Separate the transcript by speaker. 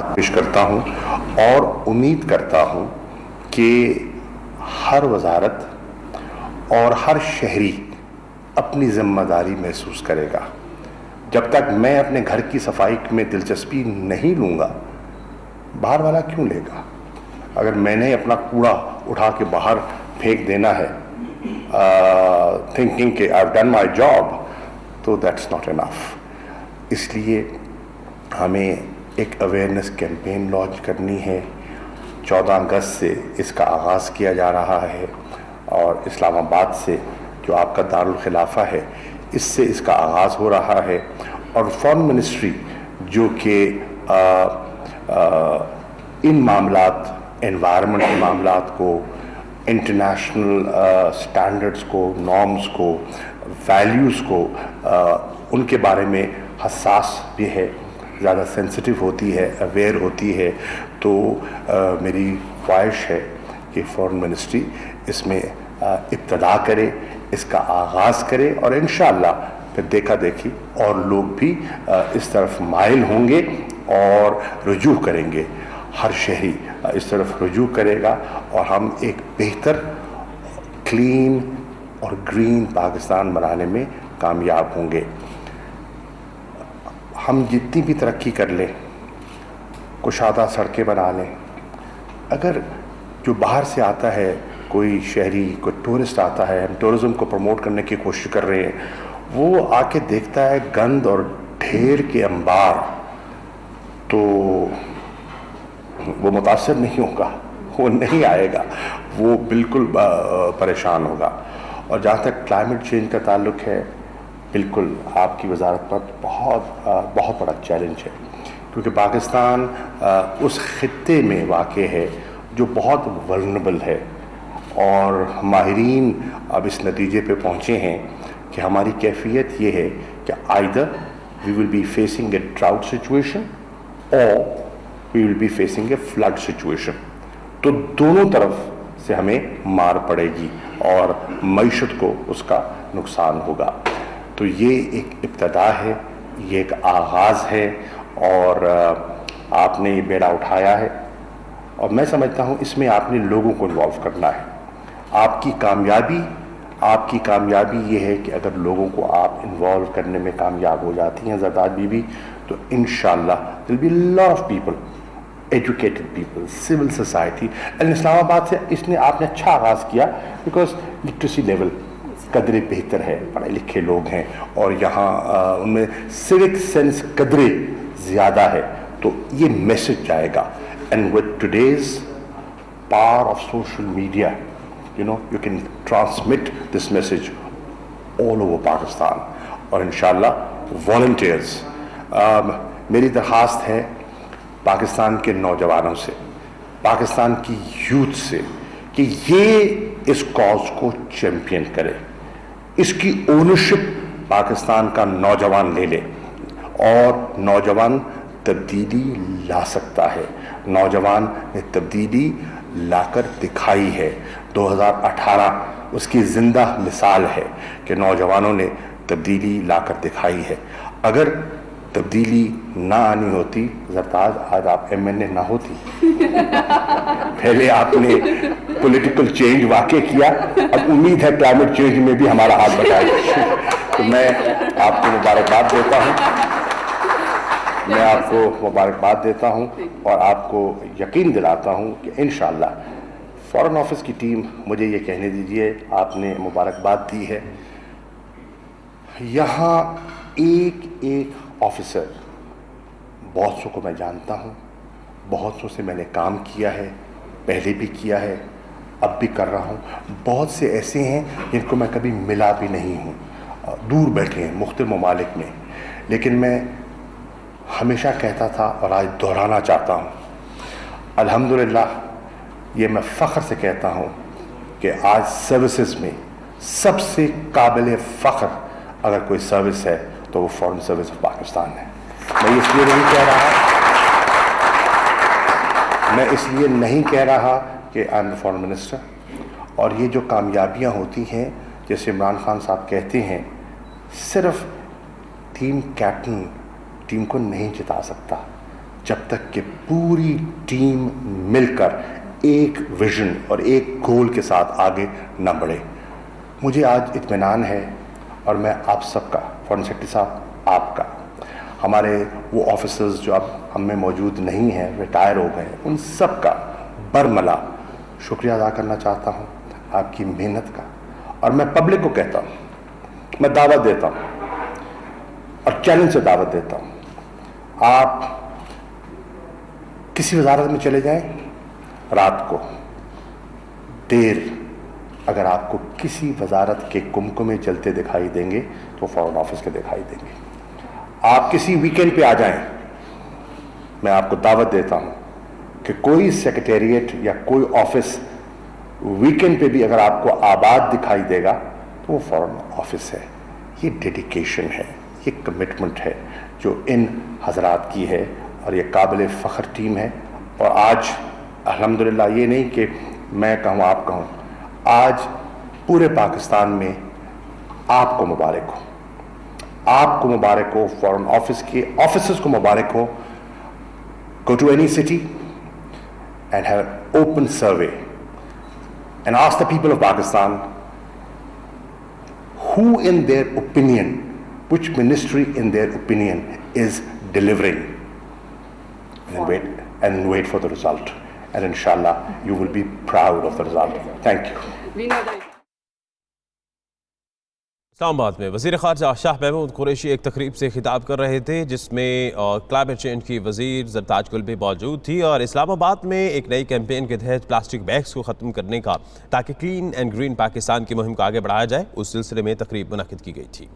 Speaker 1: पेश करता हूँ और उम्मीद करता हूँ कि हर वजारत और हर शहरी अपनी ज़िम्मेदारी महसूस करेगा। जब तक मैं अपने घर की सफाई में दिलचस्पी नहीं लूँगा, बाहर वाला क्यों लेगा? अगर मैंने अपना कूड़ा उठा के बाहर फेंक देना है थिंकिंग कि I have done my job, तो दैट्स नॉट इनफ। इसलिए हमें एक अवेयरनेस कैंपेन लॉन्च करनी है। 14 अगस्त से इसका आगाज़ किया जा रहा है और इस्लामाबाद से जो आपका दारुल खिलाफा है, इससे इसका आगाज़ हो रहा है। और फॉरेन मिनिस्ट्री जो कि इन मामलात, एनवायरनमेंट के मामलात को, इंटरनेशनल स्टैंडर्ड्स को, नॉर्म्स को, वैल्यूज़ को, उनके बारे में हसास भी है, ज़्यादा सेंसिटिव होती है, अवेयर होती है। तो मेरी ख्वाहिश है कि फॉरेन मिनिस्ट्री इसमें इब्तदा करे, इसका आगाज़ करे और इंशाअल्लाह फिर देखा देखी और लोग भी इस तरफ माइल होंगे और रुजू करेंगे। हर शहरी इस तरफ रुजू करेगा और हम एक बेहतर, क्लीन और ग्रीन पाकिस्तान बनाने में कामयाब होंगे। हम जितनी भी तरक्की कर लें, कुशादा सड़कें बना लें, अगर जो बाहर से आता है, कोई शहरी, कोई टूरिस्ट आता है, हम टूरिज़्म को प्रमोट करने की कोशिश कर रहे हैं, वो आके देखता है गंद और ढेर के अंबार, तो वो मुतासिर नहीं होगा, वो नहीं आएगा, वो बिल्कुल परेशान होगा। और जहाँ तक क्लाइमेट चेंज का ताल्लुक़ है, बिल्कुल आपकी वजारत पर बहुत बड़ा चैलेंज है, क्योंकि पाकिस्तान उस खित्ते में वाक़े है जो बहुत वल्नरेबल है। और माहिरीन अब इस नतीजे पे पहुँचे हैं कि हमारी कैफियत ये है कि either we will be facing a drought situation or we will be facing a flood situation. तो दोनों तरफ से हमें मार पड़ेगी और मईशत को उसका नुकसान होगा। तो ये एक इब्तदा है, ये एक आगाज़ है और आपने ये बेड़ा उठाया है और मैं समझता हूँ इसमें आपने लोगों को इन्वॉल्व करना है। आपकी कामयाबी ये है कि अगर लोगों को आप इन्वॉल्व करने में कामयाब हो जाती हैं ज़रदार बीबी, तो इंशाअल्लाह there will be lot of people, educated people, civil society. And Islamabad से इसने आपने अच्छा आगाज़ किया बिकॉज लिटरेसी लेवल कदरे बेहतर है, पढ़े लिखे लोग हैं और यहाँ उनमें सिविक सेंस कदरे ज़्यादा है, तो ये मैसेज जाएगा। And with today's power of social media, you can transmit this message all over Pakistan और इंशाअल्लाह वॉलंटियर्स। मेरी दरख्वास्त है पाकिस्तान के नौजवानों से, पाकिस्तान की यूथ से कि ये इस कॉज को चैम्पियन करे, इसकी ओनरशिप पाकिस्तान का नौजवान ले ले और नौजवान तब्दीली ला सकता है। नौजवान ने तब्दीली लाकर दिखाई है। 2018 उसकी ज़िंदा मिसाल है कि नौजवानों ने तब्दीली लाकर दिखाई है। अगर तब्दीली ना आनी होती ज़रदार, आज आप MNA ना होती। पहले आपने पॉलिटिकल चेंज वाक़ई किया, अब उम्मीद है क्लाइमेट चेंज में भी हमारा हाथ बटाएगा। तो मैं आपको मुबारकबाद देता हूँ और आपको यकीन दिलाता हूँ कि इंशाअल्लाह फॉरेन ऑफिस की टीम, मुझे ये कहने दीजिए, आपने मुबारकबाद दी है, यहाँ एक एक ऑफिसर, बहुत सौ को मैं जानता हूँ, बहुत सौ से मैंने काम किया है, पहले भी किया है, अब भी कर रहा हूँ। बहुत से ऐसे हैं जिनको मैं कभी मिला भी नहीं हूँ, दूर बैठे हैं मुख्तलिफ ममालिक में, लेकिन मैं हमेशा कहता था और आज दोहराना चाहता हूँ, अल्हम्दुलिल्लाह ये मैं फ़ख्र से कहता हूँ कि आज सर्विसेज में सबसे काबिल फ़ख्र अगर कोई सर्विस है तो वो फॉरेन सर्विस ऑफ पाकिस्तान है। मैं इसलिए नहीं कह रहा कि I am the foreign minister. और ये जो कामयाबियाँ होती हैं, जैसे इमरान खान साहब कहते हैं, सिर्फ टीम कैप्टन टीम को नहीं जिता सकता, जब तक कि पूरी टीम मिलकर एक विजन और एक गोल के साथ आगे न बढ़े। मुझे आज इत्मीनान है, और मैं आप सबका, फॉरेन सेक्रेटरी साहब, आपका, हमारे वो ऑफिसर्स जो अब हम में मौजूद नहीं हैं, रिटायर हो गए, उन सब का बरमला शुक्रिया अदा करना चाहता हूँ आपकी मेहनत का। और मैं पब्लिक को कहता हूँ, मैं दावत देता हूँ और चैलेंज से दावत देता हूँ, आप किसी वजारत में चले जाएं रात को, देर अगर आपको किसी वजारत के कुमकुमे जलते दिखाई देंगे तो फॉरेन ऑफिस के दिखाई देंगे। आप किसी वीकेंड पे आ जाएं, मैं आपको दावत देता हूं कि कोई सेक्रेटेरिएट या कोई ऑफिस वीकेंड पे भी अगर आपको आबाद दिखाई देगा तो वो फॉरेन ऑफिस है। ये डेडिकेशन है, ये कमिटमेंट है जो इन हजरात की है, और ये काबिल फ़ख्र टीम है। और आज अल्हम्दुलिल्लाह, ये नहीं कि मैं कहूँ आप कहूँ, आज पूरे पाकिस्तान में आपको मुबारक हो, आपको मुबारक हो, फॉरेन ऑफिस के ऑफिसर्स को मुबारक हो। Go to any city and have an open survey and ask the people of Pakistan who in their opinion, which ministry in their opinion is delivering, and wait for the result, and inshallah you will be proud of the result. Thank you.
Speaker 2: Islamabad में वज़ीर ख़ारजा शाह महमूद कुरैशी एक तकरीब से खिताब कर रहे थे, जिसमें क्लाइमेट चेंज की वज़ीर ज़रताज कुल भी मौजूद थी, और इस्लामाबाद में एक नई कैंपेन के तहत प्लास्टिक बैग्स को ख़त्म करने का, ताकि क्लीन एंड ग्रीन पाकिस्तान की मुहिम को आगे बढ़ाया जाए, उस सिलसिले में तकरीब मुनक़िद की गई थी।